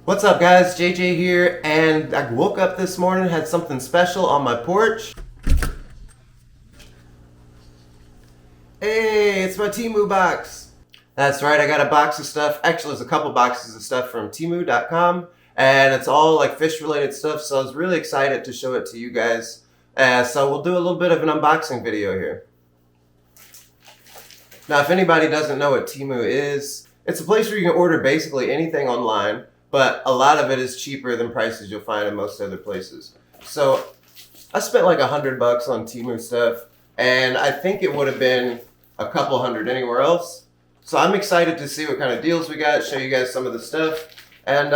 What's up guys, JJ here, and I woke up this morning, had something special on my porch. Hey, it's my Temu box. That's right, I got a box of stuff. Actually, there's a couple boxes of stuff from Temu.com, and it's all like fish related stuff, so I was really excited to show it to you guys. So we'll do a little bit of an unboxing video here. Now, if anybody doesn't know what Temu is, it's a place where you can order basically anything online, but a lot of it is cheaper than prices you'll find in most other places. So I spent like $100 on Temu stuff, and I think it would have been a couple hundred anywhere else. So I'm excited to see what kind of deals we got, show you guys some of the stuff, and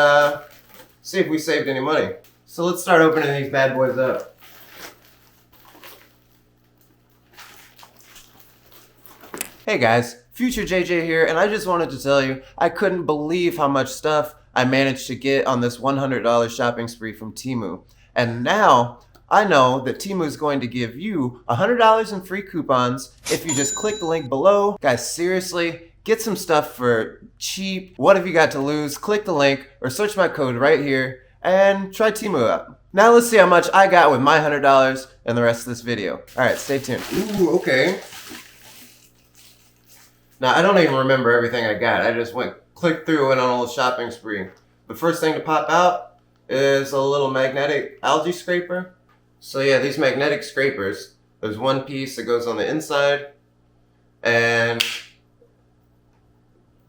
see if we saved any money. So let's start opening these bad boys up. Hey guys, Future JJ here, and I just wanted to tell you I couldn't believe how much stuff I managed to get on this $100 shopping spree from Temu. And now I know that Temu is going to give you $100 in free coupons if you just click the link below. Guys, seriously, get some stuff for cheap. What have you got to lose? Click the link or search my code right here and try Temu out. Now let's see how much I got with my $100 in the rest of this video. Alright, stay tuned. Ooh, okay. Now, I don't even remember everything I got. I just clicked through and on a little shopping spree. The first thing to pop out is a little magnetic algae scraper. So yeah, these magnetic scrapers, there's one piece that goes on the inside, and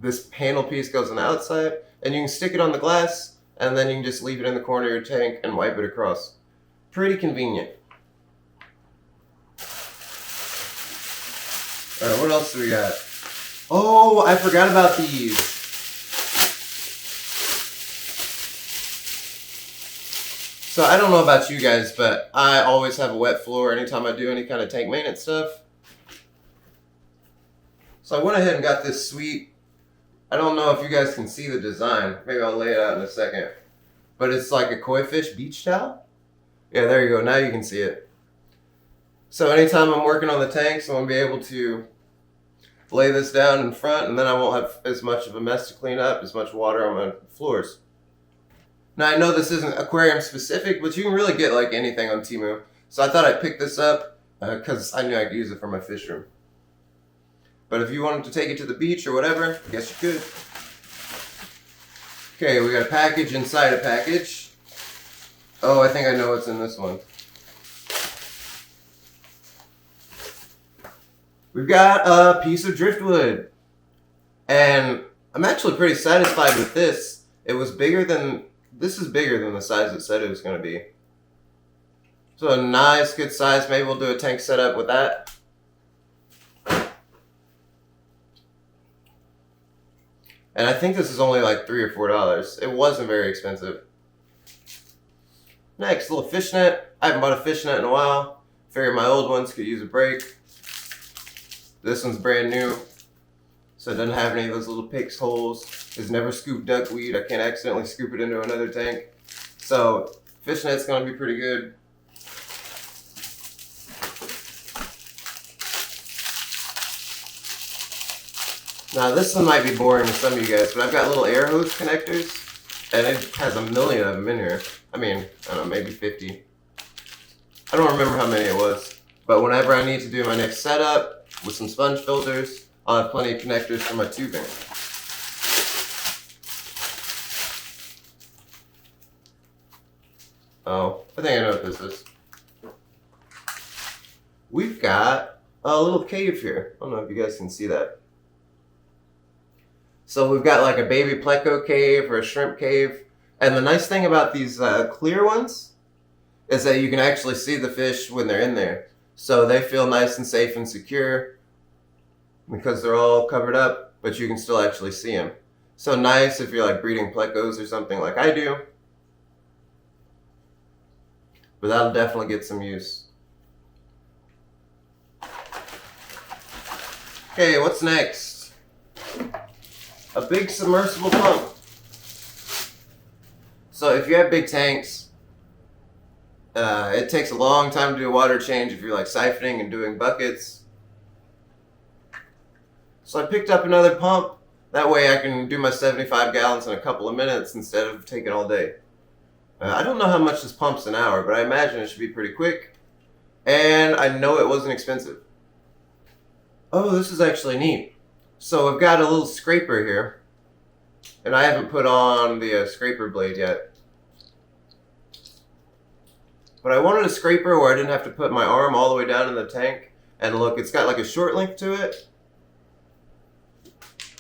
this panel piece goes on the outside, and you can stick it on the glass, and then you can just leave it in the corner of your tank and wipe it across. Pretty convenient. Alright, what else do we got? Oh, I forgot about these. So I don't know about you guys, but I always have a wet floor anytime I do any kind of tank maintenance stuff. So I went ahead and got this sweet, I don't know if you guys can see the design. Maybe I'll lay it out in a second. But it's like a koi fish beach towel. Yeah, there you go. Now you can see it. So anytime I'm working on the tanks, I'm going to be able to lay this down in front, and then I won't have as much of a mess to clean up, as much water on my floors. Now I know this isn't aquarium specific, but you can really get like anything on Temu. So I thought I'd pick this up because I knew I could use it for my fish room. But if you wanted to take it to the beach or whatever, I guess you could. Okay, we got a package inside a package. Oh, I think I know what's in this one. We've got a piece of driftwood, and I'm actually pretty satisfied with this. This is bigger than the size it said it was going to be. So a nice, good size. Maybe we'll do a tank setup with that. And I think this is only like $3 or $4. It wasn't very expensive. Next, a little fishnet. I haven't bought a fishnet in a while. Figured my old ones could use a break. This one's brand new, so it doesn't have any of those little picks holes. It's never scooped duckweed. I can't accidentally scoop it into another tank. So fishnet's gonna be pretty good. Now this one might be boring to some of you guys, but I've got little air hose connectors, and it has a million of them in here. I mean, I don't know, maybe 50. I don't remember how many it was, but whenever I need to do my next setup, with some sponge filters, I'll have plenty of connectors for my tubing. Oh, I think I know what this is. We've got a little cave here. I don't know if you guys can see that. So we've got like a baby pleco cave or a shrimp cave. And the nice thing about these clear ones is that you can actually see the fish when they're in there. So they feel nice and safe and secure because they're all covered up, but you can still actually see them. So nice if you're like breeding plecos or something like I do. But that'll definitely get some use. Okay, what's next? A big submersible pump. So if you have big tanks, it takes a long time to do a water change if you're like siphoning and doing buckets. So I picked up another pump That way I can do my 75 gallons in a couple of minutes instead of taking all day. I don't know how much this pumps an hour, but I imagine it should be pretty quick. And I know it wasn't expensive. Oh, this is actually neat. So I've got a little scraper here. And I haven't put on the scraper blade yet. But I wanted a scraper where I didn't have to put my arm all the way down in the tank. And look, it's got like a short link to it.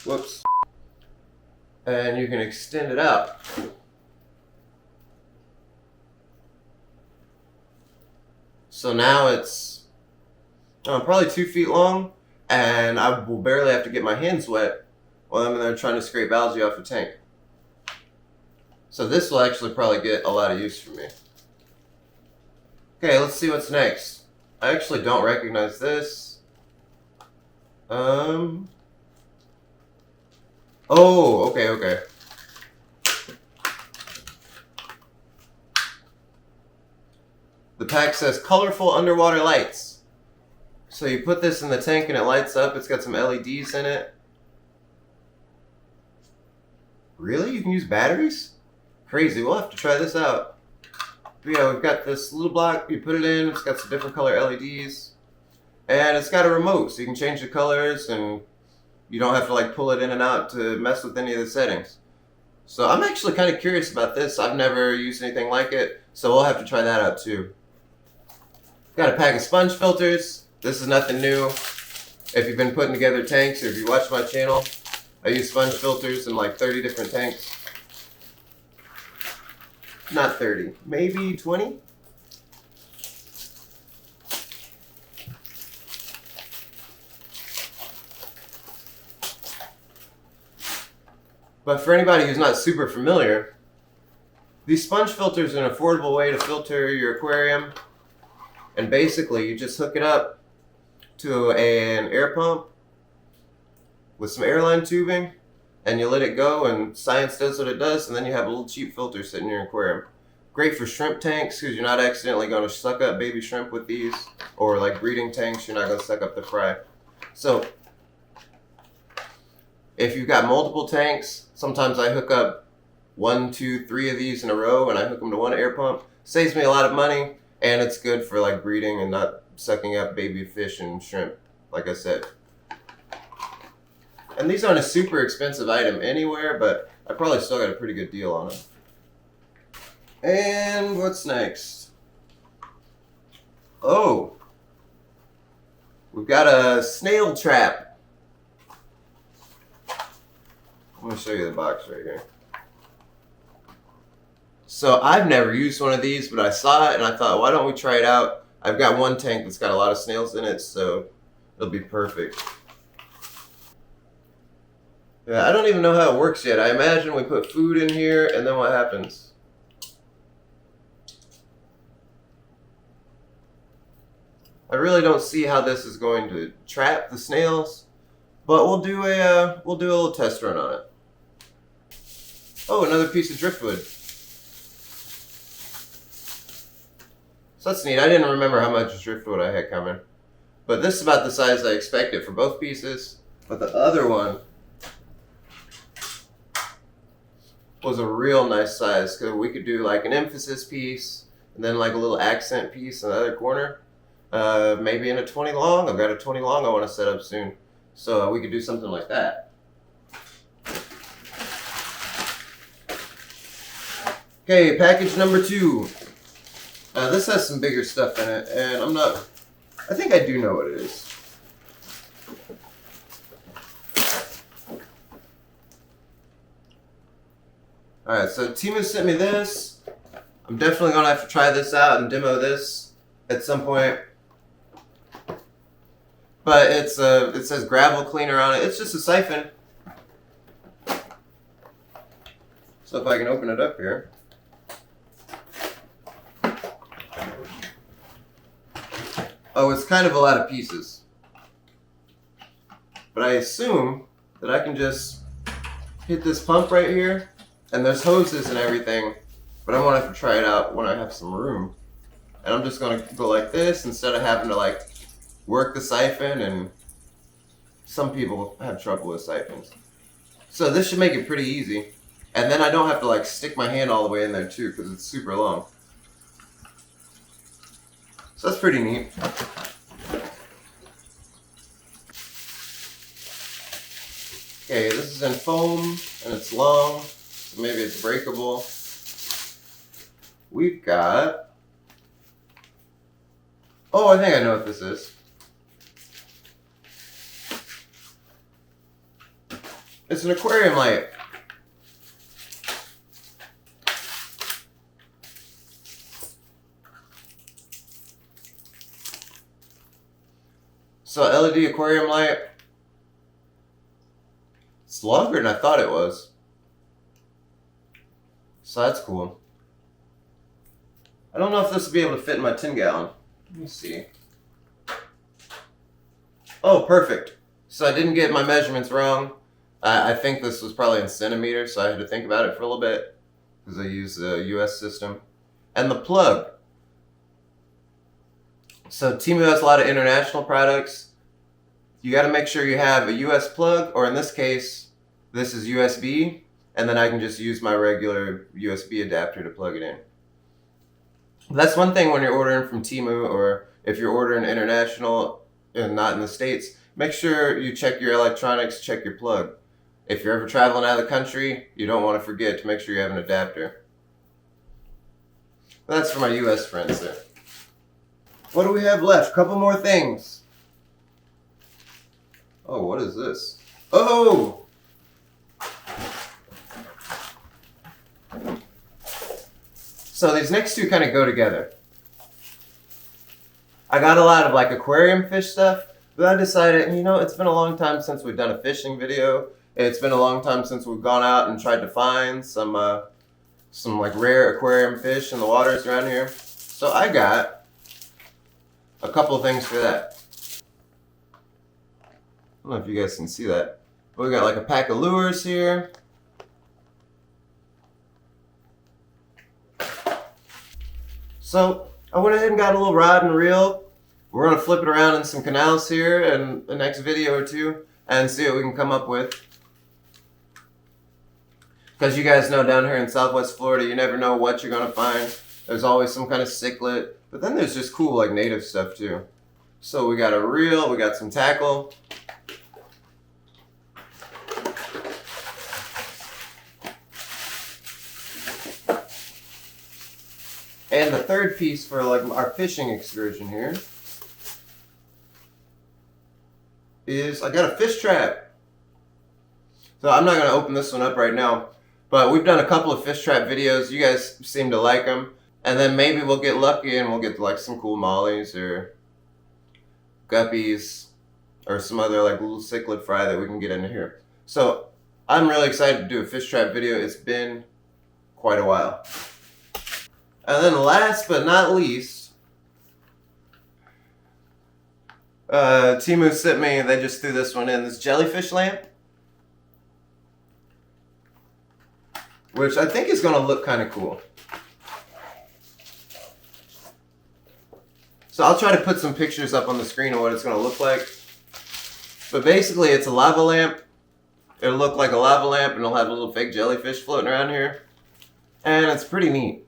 Whoops. And you can extend it out. So now it's probably 2 feet long, and I will barely have to get my hands wet while I'm in there trying to scrape algae off the tank. So this will actually probably get a lot of use for me. Okay, let's see what's next. I actually don't recognize this. Oh, okay. The pack says colorful underwater lights. So you put this in the tank and it lights up. It's got some LEDs in it. Really? You can use batteries? Crazy. We'll have to try this out. But yeah, we've got this little block. You put it in. It's got some different color LEDs. And it's got a remote, so you can change the colors and you don't have to like pull it in and out to mess with any of the settings. So I'm actually kind of curious about this. I've never used anything like it, so we'll have to try that out too. Got a pack of sponge filters. This is nothing new. If you've been putting together tanks or if you watch my channel, I use sponge filters in like 30 different tanks. Not 30, maybe 20? But for anybody who's not super familiar, these sponge filters are an affordable way to filter your aquarium. And basically, you just hook it up to an air pump with some airline tubing, and you let it go, and science does what it does, and then you have a little cheap filter sitting in your aquarium. Great for shrimp tanks, because you're not accidentally going to suck up baby shrimp with these, or like breeding tanks, you're not going to suck up the fry. So, if you've got multiple tanks, sometimes I hook up 1, 2, 3 of these in a row, and I hook them to one air pump. Saves me a lot of money. And it's good for like breeding and not sucking up baby fish and shrimp, like I said. And these aren't a super expensive item anywhere, but I probably still got a pretty good deal on them. And what's next? Oh, we've got a snail trap. I'm going to show you the box right here. So I've never used one of these, but I saw it and I thought, why don't we try it out? I've got one tank that's got a lot of snails in it, so it'll be perfect. Yeah, I don't even know how it works yet. I imagine we put food in here and then what happens? I really don't see how this is going to trap the snails, but we'll do a little test run on it. Oh, another piece of driftwood. So that's neat. I didn't remember how much driftwood I had coming. But this is about the size I expected for both pieces. But the other one was a real nice size, because we could do like an emphasis piece and then like a little accent piece in the other corner. Maybe in a 20 long. I've got a 20 long I want to set up soon. So we could do something like that. Okay, package number 2. This has some bigger stuff in it, and I think I do know what it is. Alright, so Temu sent me this. I'm definitely going to have to try this out and demo this at some point. But it says gravel cleaner on it. It's just a siphon. So if I can open it up here. Oh, it's kind of a lot of pieces. But I assume that I can just hit this pump right here, and there's hoses and everything, but I'm gonna have to try it out when I have some room. And I'm just gonna go like this instead of having to like work the siphon, and some people have trouble with siphons. So this should make it pretty easy. And then I don't have to like stick my hand all the way in there too, because it's super long. So that's pretty neat. Okay, this is in foam and it's long, so maybe it's breakable. We've got, oh, I think I know what this is. It's an aquarium light. So LED aquarium light. It's longer than I thought it was. So that's cool. I don't know if this will be able to fit in my 10-gallon. Let me see. Oh, perfect. So I didn't get my measurements wrong. I think this was probably in centimeters, so I had to think about it for a little bit because I use the US system. And the plug. So Temu has a lot of international products. You got to make sure you have a US plug, or in this case, this is USB, and then I can just use my regular USB adapter to plug it in. That's one thing when you're ordering from Temu, or if you're ordering international and not in the States, make sure you check your electronics, check your plug. If you're ever traveling out of the country, you don't want to forget to make sure you have an adapter. That's for my US friends there. What do we have left? A couple more things. Oh, what is this? Oh! So these next two kind of go together. I got a lot of like aquarium fish stuff, but I decided, you know, it's been a long time since we've done a fishing video. It's been a long time since we've gone out and tried to find some like rare aquarium fish in the waters around here. So I got a couple of things for that. I don't know if you guys can see that. But we got like a pack of lures here. So I went ahead and got a little rod and reel. We're going to flip it around in some canals here in the next video or two and see what we can come up with. Because you guys know down here in Southwest Florida, you never know what you're going to find. There's always some kind of cichlid, but then there's just cool like native stuff too. So we got a reel, we got some tackle. And the third piece for like our fishing excursion here is I got a fish trap. So I'm not going to open this one up right now, but we've done a couple of fish trap videos. You guys seem to like them. And then maybe we'll get lucky and we'll get like some cool mollies or guppies or some other like little cichlid fry that we can get into here. So I'm really excited to do a fish trap video. It's been quite a while. And then last but not least, Temu sent me, they just threw this one in, this jellyfish lamp. Which I think is going to look kind of cool. So I'll try to put some pictures up on the screen of what it's going to look like. But basically it's a lava lamp. It'll look like a lava lamp and it'll have a little fake jellyfish floating around here. And it's pretty neat.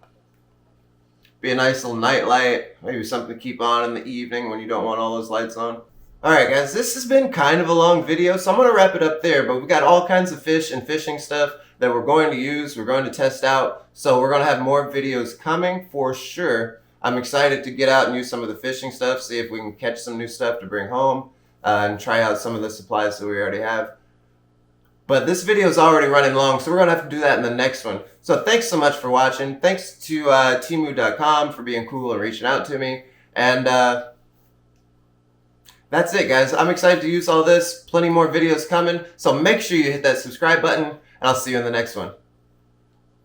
Be a nice little night light, maybe something to keep on in the evening when you don't want all those lights on. Alright guys, this has been kind of a long video, so I'm going to wrap it up there, but we got all kinds of fish and fishing stuff that we're going to use, we're going to test out, so we're going to have more videos coming for sure. I'm excited to get out and use some of the fishing stuff, see if we can catch some new stuff to bring home, and try out some of the supplies that we already have. But this video is already running long, so we're going to have to do that in the next one. So thanks so much for watching. Thanks to Temu.com for being cool and reaching out to me. And that's it, guys. I'm excited to use all this. Plenty more videos coming. So make sure you hit that subscribe button, and I'll see you in the next one.